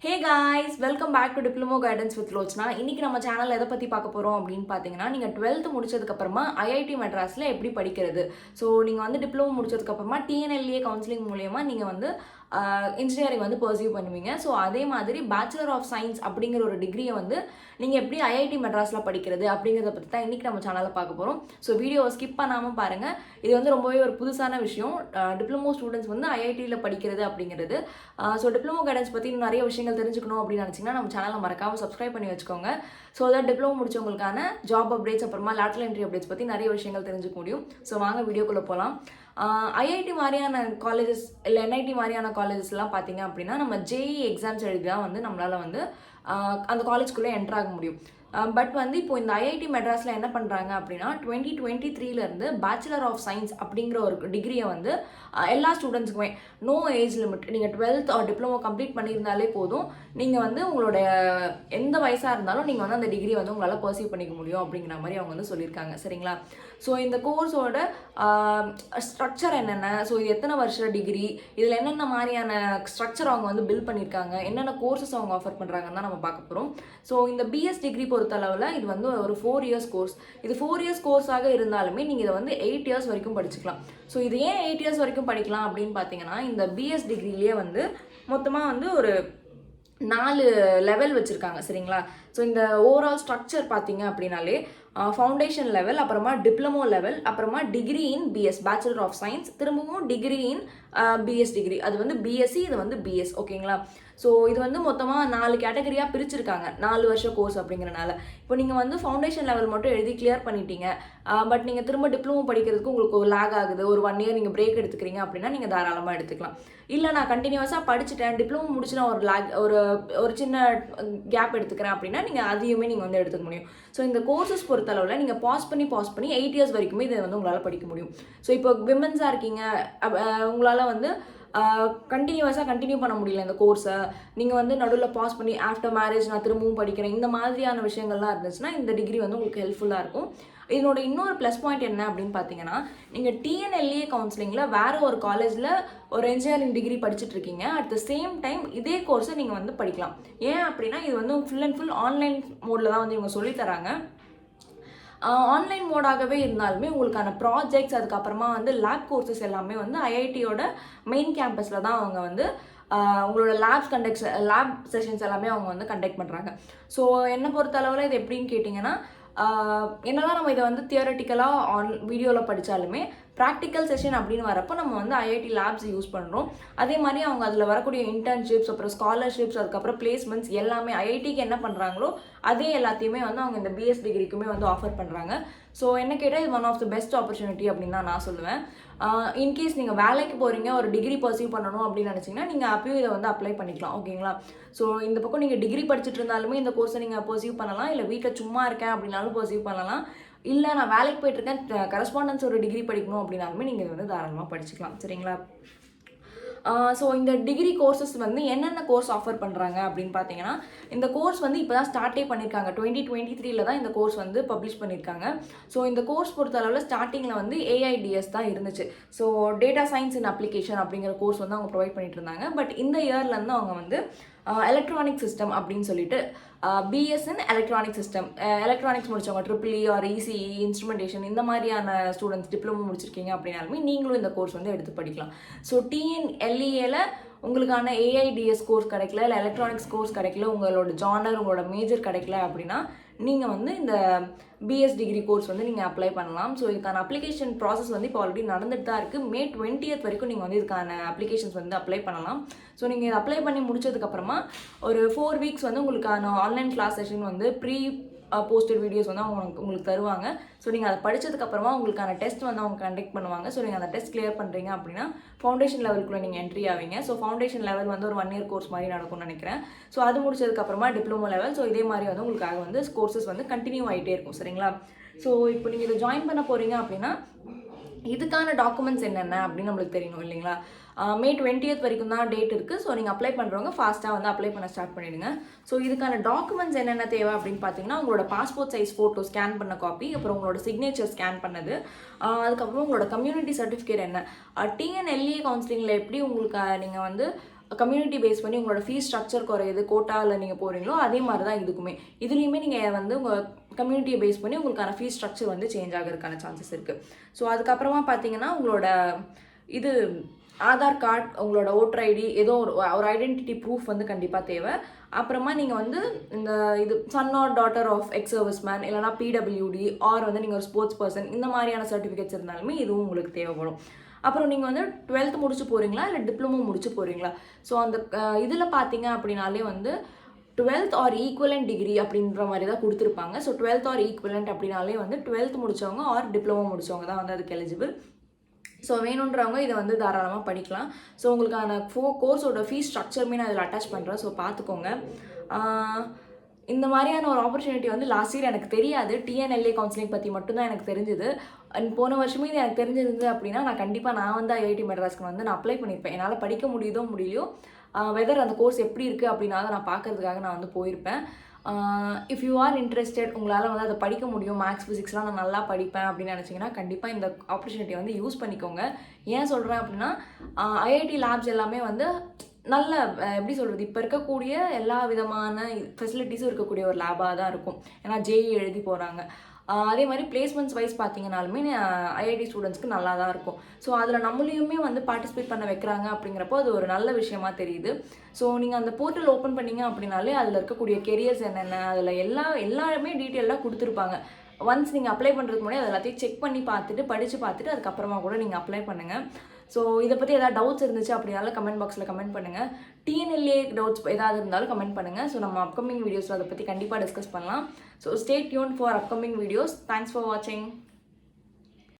Hey guys, welcome back to diploma guidance with Lochana. இன்னைக்கு நம்ம channel எதை பற்றி பார்க்க போகிறோம் அப்படின்னு பார்த்தீங்கன்னா, நீங்கள் 12th முடிச்சதுக்கப்புறமா ஐஐடி மெட்ராஸில் எப்படி படிக்கிறது. ஸோ நீங்கள் வந்து டிப்ளமோ முடிச்சதுக்கப்புறமா டிஎன்எல்ஏ கவுன்சிலிங் மூலயமா நீங்கள் வந்து இன்ஜினியரிங் வந்து பர்சியூ பண்ணுவீங்க. ஸோ அதே மாதிரி பேச்சுலர் ஆஃப் சயின்ஸ் அப்படிங்கிற ஒரு டிகிரியை வந்து நீங்கள் எப்படி ஐஐடி மெட்ராஸில் படிக்கிறது அப்படிங்கிறத பற்றி தான் இன்றைக்கி நம்ம சேனலில் பார்க்க போகிறோம். ஸோ வீடியோவை ஸ்கிப் பண்ணாமல் பாருங்கள். இது வந்து ரொம்பவே ஒரு புதுசான விஷயம். டிப்ளமோ ஸ்டூடெண்ட்ஸ் வந்து ஐஐடியில் படிக்கிறது அப்படிங்கிறது. ஸோ டிப்ளமோ கைடன்ஸ் பற்றி நிறைய விஷயங்கள் தெரிஞ்சுக்கணும் அப்படின்னு நினச்சிங்கன்னா நம்ம சேனலை மறக்காமல் சப்ஸ்கிரைப் பண்ணி வச்சுக்கோங்க. ஸோ அதான் டிப்ளமோ முடிச்சவங்களுக்கான ஜாப் அப்டேட்ஸ் அப்புறமா லேட்டரல் என்ட்ரி அப்டேட்ஸ் பற்றி நிறைய விஷயங்கள் தெரிஞ்சுக்க முடியும். ஸோ வாங்க வீடியோக்குள்ளே போகலாம். ஐஐடி மாதிரியான காலேஜஸ் இல்லை என்ஐடி மாதிரியான காலேஜஸ்லாம் பார்த்தீங்க அப்படின்னா நம்ம ஜேஇ எக்ஸாம்ஸ் எழுதி தான் வந்து நம்மளால் வந்து அந்த காலேஜ்குள்ளே என்ட்ரு ஆக முடியும். பட் வந்து இப்போ இந்த ஐஐடி மெட்ராஸில் என்ன பண்ணுறாங்க அப்படின்னா 2023 பேச்சுலர் ஆஃப் சயின்ஸ் அப்படிங்கிற ஒரு டிகிரியை வந்து எல்லா ஸ்டூடெண்ட்ஸுக்குமே நோ ஏஜ் லிமிட், நீங்கள் 12th டிப்ளமோ கம்ப்ளீட் பண்ணியிருந்தாலே போதும், நீங்கள் வந்து உங்களோட எந்த வயசாக இருந்தாலும் நீங்கள் வந்து அந்த டிகிரி வந்து உங்களால் பர்சீவ் பண்ணிக்க முடியும் அப்படிங்கிற மாதிரி அவங்க வந்து சொல்லியிருக்காங்க. சரிங்களா? ஸோ இந்த கோர்ஸோட ஸ்ட்ரக்சர் என்னென்ன, ஸோ இது எத்தனை வருஷ டிகிரி, இதில் என்னென்ன மாதிரியான ஸ்ட்ரக்சர் அவங்க வந்து பில்ட் பண்ணியிருக்காங்க, என்னென்ன கோர்சஸ் அவங்க ஆஃபர் பண்ணுறாங்கன்னு தான் நம்ம பார்க்க போகிறோம். ஸோ இந்த பிஎஸ் டிகிரி பொறுத்தளவில் இது வந்து ஒரு 4 இயர்ஸ் கோர்ஸ். இது 4 இயர்ஸ் கோர்ஸாக இருந்தாலுமே நீங்கள் இதை வந்து 8 இயர்ஸ் வரைக்கும் படிச்சுக்கலாம். ஸோ இது ஏன் 8 இயர்ஸ் வரைக்கும் படிக்கலாம் அப்படின்னு பார்த்தீங்கன்னா, இந்த பிஎஸ் டிகிரிலேயே வந்து மொத்தமாக வந்து ஒரு 4 லெவல் வச்சுருக்காங்க. சரிங்களா? ஸோ இந்த ஓவரால் ஸ்ட்ரக்சர் பார்த்தீங்க அப்படின்னாலே ஃபவுண்டேஷன் லெவல், அப்புறமா டிப்ளமோ லெவல், அப்புறமா degree in BS bachelor of science, திரும்பவும் டிகிரி இன் பிஎஸ் டிகிரி, அது வந்து பிஎஸ்சி, இது வந்து பிஎஸ். ஓகேங்களா? ஸோ இது வந்து மொத்தமாக 4 கேட்டகரியாக பிரிச்சிருக்காங்க 4 வருஷ கோர்ஸ் அப்படிங்கிறனால. இப்போ நீங்கள் வந்து ஃபவுண்டேஷன் லெவல் மட்டும் எழுதி கிளியர் பண்ணிட்டீங்க, பட் நீங்கள் திரும்ப டிப்ளமோ படிக்கிறதுக்கு உங்களுக்கு ஒரு லேக் ஆகுது, ஒரு 1 இயர் நீங்கள் பிரேக் எடுத்துக்கிறீங்க அப்படின்னா நீங்கள் தாராளமாக எடுத்துக்கலாம். இல்லை நான் கண்டினியூஸாக படிச்சுட்டேன், டிப்ளமோ முடிச்சு நான் ஒரு சின்ன கேப் எடுத்துக்கிறேன் அப்படின்னா நீங்கள் அதையுமே நீங்கள் வந்து எடுத்துக்க முடியும். ஸோ இந்த கோர்சஸ் பொறுத்தளவில் நீங்கள் பாஸ் பண்ணி 8 இயர்ஸ் வரைக்குமே இதை வந்து உங்களால் படிக்க முடியும். ஸோ இப்போ விமென்ஸாக இருக்கீங்க, உங்களால் வந்து கண்டினியூஸாக கண்டினியூ பண்ண முடியல இந்த கோர்ஸை, நீங்கள் வந்து நடுவில் பாஸ் பண்ணி ஆஃப்டர் மேரேஜ் நான் திரும்பவும் படிக்கிறேன், இந்த மாதிரியான விஷயங்கள்லாம் இருந்துச்சுன்னா இந்த டிகிரி வந்து உங்களுக்கு ஹெல்ப்ஃபுல்லாக இருக்கும். இதனோட இன்னொரு ப்ளஸ் பாயிண்ட் என்ன அப்படின்னு பார்த்தீங்கன்னா, நீங்கள் டிஎன்எல்ஏ கவுன்சிலிங்கில் வேறு ஒரு காலேஜில் ஒரு இன்ஜினியரிங் டிகிரி படிச்சுட்டு இருக்கீங்க, அட் த சேம் டைம் இதே கோர்ஸை நீங்கள் வந்து படிக்கலாம். ஏன் அப்படின்னா இது வந்து ஃபுல் அண்ட் ஃபுல் ஆன்லைன் மோடில் தான் வந்து இவங்க சொல்லித்தராங்க. ஆன்லைன் மோடாகவே இருந்தாலுமே உங்களுக்கான ப்ராஜெக்ட்ஸ், அதுக்கப்புறமா வந்து லேப் கோர்சஸ் எல்லாமே வந்து ஐஐடியோட மெயின் கேம்பஸில் தான் அவங்க வந்து உங்களோட லேப் செஷன்ஸ் எல்லாமே அவங்க வந்து கண்டக்ட் பண்ணுறாங்க. ஸோ என்னை பொறுத்த அளவில் இது எப்படின்னு கேட்டிங்கன்னா, என்னதான் நம்ம இதை வந்து தியரட்டிக்கலாக வீடியோவில் படித்தாலுமே ப்ராக்டிக்கல் செஷன் அப்படின்னு வரப்போ நம்ம வந்து ஐஐடி லேப்ஸ் யூஸ் பண்ணுறோம். அதே மாதிரி அவங்க அதில் வரக்கூடிய இன்டர்ன்ஷிப்ஸ், அப்புறம் ஸ்காலர்ஷிப்ஸ், அதுக்கப்புறம் பிளேஸ்மெண்ட்ஸ் எல்லாமே ஐஐடிக்கு என்ன பண்ணுறாங்களோ அதே எல்லாத்தையுமே வந்து அவங்க இந்த பிஎஸ் டிகிரிக்குமே வந்து ஆஃபர் பண்ணுறாங்க. ஸோ என்ன கேட்டால் இது one of the best opportunity அப்படின்னு தான் நான் சொல்லுவேன். இன்கேஸ் நீங்கள் வேலைக்கு போகிறீங்க, ஒரு டிகிரி பர்சீவ் பண்ணணும் அப்படின்னு நினச்சிங்கன்னா நீங்கள் அப்பயும் இதை வந்து அப்ளை பண்ணிக்கலாம். ஓகேங்களா? ஸோ இந்த பக்கம் நீங்கள் டிகிரி படிச்சுட்டு இருந்தாலுமே இந்த கோர்ஸை நீங்கள் பர்சீவ் பண்ணலாம், இல்லை வீட்டில் சும்மா இருக்கேன் அப்படின்னாலும் பர்சீவ் பண்ணலாம், இல்லை நான் வேலைக்கு போயிட்டுருக்கேன், கரஸ்பாண்டன்ஸ் ஒரு டிகிரி படிக்கணும் அப்படின்னாலுமே நீங்கள் இதை வந்து தாராளமாக படிச்சுக்கலாம். சரிங்களா? ஸோ இந்த டிகிரி கோர்சஸ் வந்து என்னென்ன கோர்ஸ் ஆஃபர் பண்ணுறாங்க அப்படின்னு பார்த்தீங்கன்னா, இந்த கோர்ஸ் வந்து இப்போ தான் ஸ்டார்ட்டே பண்ணியிருக்காங்க. 2023 தான் இந்த கோர்ஸ் வந்து பப்ளிஷ் பண்ணியிருக்காங்க. ஸோ இந்த கோர்ஸ் பொறுத்தளவில் ஸ்டார்டிங்கில் வந்து ஏஐடிஎஸ் தான் இருந்துச்சு. So data science in application அப்படிங்கிற கோர்ஸ் வந்து அவங்க ப்ரொவைட் பண்ணிட்டு இருந்தாங்க. பட் இந்த இயர்லேருந்து அவங்க வந்து எலக்ட்ரானிக் சிஸ்டம் அப்படின்னு சொல்லிட்டு பிஎஸ்என் எலக்ட்ரானிக் சிஸ்டம், எலக்ட்ரானிக்ஸ் முடிச்சவங்க ட்ரிபிள்இ ஆர் இசிஇ இன்ஸ்ட்ருமெண்டேஷன் இந்த மாதிரியான ஸ்டூடெண்ட்ஸ் டிப்ளமோ முடிச்சிருக்கீங்க அப்படின்னாலுமே நீங்களும் இந்த கோர்ஸ் வந்து எடுத்து படிக்கலாம். ஸோ டிஎன்எல்இஏல உங்களுக்கான ஏஐடிஎஸ் கோர்ஸ் கிடைக்கல, இல்லை எலக்ட்ரானிக்ஸ் கோர்ஸ் கிடைக்கல, உங்களோட ஜானர் உங்களோட மேஜர் கிடைக்கல அப்படின்னா நீங்கள் வந்து இந்த பிஎஸ் டிகிரி கோர்ஸ் வந்து நீங்கள் அப்ளை பண்ணலாம். ஸோ இதுக்கான அப்ளிகேஷன் ப்ராசஸ் வந்து இப்போ ஆல்ரெடி நடந்துட்டு தான் இருக்குது. May 20th வரைக்கும் நீங்கள் வந்து இதுக்கான அப்ளிகேஷன்ஸ் வந்து அப்ளை பண்ணலாம். ஸோ நீங்கள் இதை அப்ளை பண்ணி முடிச்சதுக்கப்புறமா ஒரு 4 வீக்ஸ் வந்து உங்களுக்கான ஆன்லைன் கிளாஸ் செஷன் வந்து போஸ்டட் வீடியோஸ் வந்து உங்களுக்கு தருவாங்க. ஸோ நீங்கள் அதை படித்ததுக்கப்புறமா உங்களுக்கான டெஸ்ட் வந்து அவங்க கண்டக்ட் பண்ணுவாங்க. ஸோ நீங்கள் அந்த டெஸ்ட் கிளியர் பண்ணுறீங்க அப்படின்னா ஃபவுண்டேஷன் லெவலுக்குள்ளே நீங்கள் என்ட்ரி ஆவீங்க. ஸோ ஃபவுண்டேஷன் லெவல் வந்து ஒரு 1 இயர் கோர்ஸ் மாதிரி நடக்கும்னு நினைக்கிறேன். ஸோ அது முடிச்சதுக்கப்புறமா டிப்ளமோ லெவல். ஸோ இதே மாதிரி வந்து உங்களுக்காக வந்து கோர்சஸ் வந்து கண்டினியூ ஆகிட்டே இருக்கும். சரிங்களா? ஸோ இப்போ நீங்கள் இதை ஜாயின் பண்ண போகிறீங்க அப்படின்னா இதுக்கான டாக்குமெண்ட்ஸ் என்னென்ன அப்படின்னு நம்மளுக்கு தெரியணும் இல்லைங்களா? May 20th வரைக்கும் தான் டேட் இருக்குது. ஸோ நீங்கள் அப்ளை பண்ணுறவங்க ஃபாஸ்ட்டாக வந்து அப்ளை பண்ண ஸ்டார்ட் பண்ணிவிடுங்க. ஸோ இதுக்கான டாக்குமெண்ட்ஸ் என்னென்ன தேவை அப்படின்னு பார்த்தீங்கன்னா, உங்களோட பாஸ்போர்ட் சைஸ் ஃபோட்டோ ஸ்கேன் பண்ண காப்பி, அப்புறம் உங்களோட சிக்னேச்சர் ஸ்கேன் பண்ணது, அதுக்கப்புறம் உங்களோட கம்யூனிட்டி சர்டிஃபிகேட் என்ன, டிஎன்எல்ஏ கவுன்சிலிங்கில் எப்படி உங்களுக்கு நீங்கள் வந்து கம்யூனிட்டி பேஸ் பண்ணி உங்களோட ஃபீஸ் ஸ்ட்ரக்சர் குறையுது, கோட்டாவில் நீங்கள் போகிறீங்களோ அதே மாதிரி தான் இதுக்குமே. இதுலேயுமே நீங்கள் வந்து உங்கள் கம்யூனிட்டியை பேஸ் பண்ணி உங்களுக்கான ஃபீஸ் ஸ்ட்ரக்சர் வந்து சேஞ்ச் ஆகிறதுக்கான சான்சஸ் இருக்குது. ஸோ அதுக்கப்புறமா பார்த்தீங்கன்னா உங்களோட இது ஆதார் கார்டு, உங்களோட ஓட்டர் ஐடி, ஏதோ ஒரு ஐடென்டிட்டி ப்ரூஃப் வந்து கண்டிப்பாக தேவை. அப்புறமா நீங்கள் வந்து இந்த இது son or daughter of ex service man, இல்லைனா பிடபிள்யூடி, ஆர் வந்து நீங்கள் ஒரு ஸ்போர்ட்ஸ் பர்சன், இந்த மாதிரியான சர்டிஃபிகேட்ஸ் இருந்தாலுமே இதுவும் உங்களுக்கு தேவைப்படும். அப்புறம் நீங்கள் வந்து 12th முடிச்சு போகிறீங்களா இல்லை டிப்ளமோ முடிச்சு போகிறீங்களா? ஸோ அந்த இதில் பார்த்தீங்க அப்படின்னாலே வந்து 12th ஆர் ஈக்குவலண்ட் டிகிரி அப்படின்ற மாதிரி தான் கொடுத்துருப்பாங்க. ஸோ 12th ஆர் ஈக்குவலண்ட் அப்படின்னாலே வந்து 12th முடித்தவங்க ஆர் டிப்ளமோ முடித்தவங்க தான் வந்து அதுக்கு எலிஜிபிள். ஸோ வேணுன்றவங்க இதை வந்து தாராளமாக படிக்கலாம். ஸோ உங்களுக்கான கோர்ஸோட ஃபீஸ் ஸ்ட்ரக்சருமே நான் இதில் அட்டாச் பண்ணுறேன். ஸோ பார்த்துக்கோங்க. இந்த மாதிரியான ஒரு ஆப்பர்ச்சுனிட்டி வந்து லாஸ்ட் இயர் எனக்கு தெரியாது. டிஎன்எல்ஏ கவுன்சிலிங் பற்றி மட்டும்தான் எனக்கு தெரிஞ்சுது. அண்ட் போன வருஷமே இது எனக்கு தெரிஞ்சிருந்து அப்படின்னா நான் வந்து ஐஐடி மெட்ராஸ்க்கு வந்து நான் அப்ளை பண்ணியிருப்பேன். என்னால் படிக்க முடியுதோ முடியலையோ வெதர் அந்த கோர்ஸ் எப்படி இருக்குது அப்படின்னா நான் பார்க்கறதுக்காக நான் வந்து போயிருப்பேன். இஃப் யூ ஆர் இன்ட்ரெஸ்டட், உங்களால் வந்து அதை படிக்க முடியும், மேக்ஸ் ஃபிசிக்ஸ்லாம் நான் நல்லா படிப்பேன் அப்படின்னு நினச்சிங்கன்னா கண்டிப்பாக இந்த ஆப்பர்ச்சுனிட்டியை வந்து யூஸ் பண்ணிக்கோங்க. ஏன் சொல்கிறேன் அப்படின்னா ஐஐடி லேப்ஸ் எல்லாமே வந்து நல்ல எப்படி சொல்கிறது, இப்போ இருக்கக்கூடிய எல்லா விதமான ஃபெசிலிட்டிஸும் இருக்கக்கூடிய ஒரு லேபாக தான் இருக்கும். ஏன்னா ஜேஇ எழுதி போகிறாங்க. அதே மாதிரி பிளேஸ்மெண்ட்ஸ் வைஸ் பார்த்தீங்கனாலுமே ஐஐடி ஸ்டூடெண்ட்ஸ்க்கு நல்லா தான் இருக்கும். ஸோ அதில் நம்மளையுமே வந்து பார்ட்டிசிபேட் பண்ண வைக்கிறாங்க அப்படிங்கிறப்போ அது ஒரு நல்ல விஷயமா தெரியுது. ஸோ நீங்கள் அந்த போர்ட்டல் ஓப்பன் பண்ணிங்க அப்படின்னாலே அதில் இருக்கக்கூடிய கெரியர்ஸ் என்னென்ன, அதில் எல்லாருமே டீட்டெயிலாக கொடுத்துருப்பாங்க. ஒன்ஸ் நீங்கள் அப்ளை பண்ணுறதுக்கு முன்னாடி அது எல்லாத்தையும் செக் பண்ணி பார்த்துட்டு படித்து பார்த்துட்டு அதுக்கப்புறமா கூட நீங்கள் அப்ளை பண்ணுங்கள். ஸோ இதை பற்றி ஏதாவது டவுட்ஸ் இருந்துச்சு அப்படின்னாலும் கமெண்ட் பாக்ஸில் கமெண்ட் பண்ணுங்கள். டிஎன்எல்ஏ டவுட்ஸ் ஏதாவது இருந்தாலும் கமெண்ட் பண்ணுங்கள். ஸோ நம்ம அப்கமிங் வீடியோஸில் அதை பற்றி கண்டிப்பாக டிஸ்கஸ் பண்ணலாம். So stay tune for upcoming videos. Thanks for வாட்சிங்.